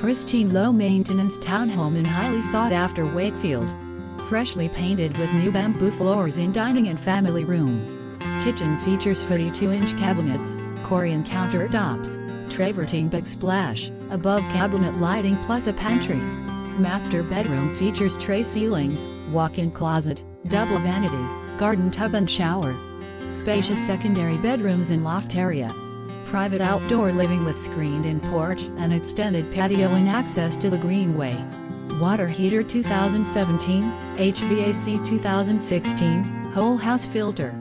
pristine low-maintenance townhome in highly sought-after Wakefield. Freshly painted with new bamboo floors in dining and family room. Kitchen features 42-inch cabinets, corian countertops, travertine backsplash, above cabinet lighting plus a pantry. Master bedroom features tray ceilings, walk-in closet, double vanity, garden tub and shower. Spacious secondary bedrooms and loft area. Private outdoor living with screened-in porch and extended patio and access to the greenway. Water heater 2017, HVAC 2016, whole house filter.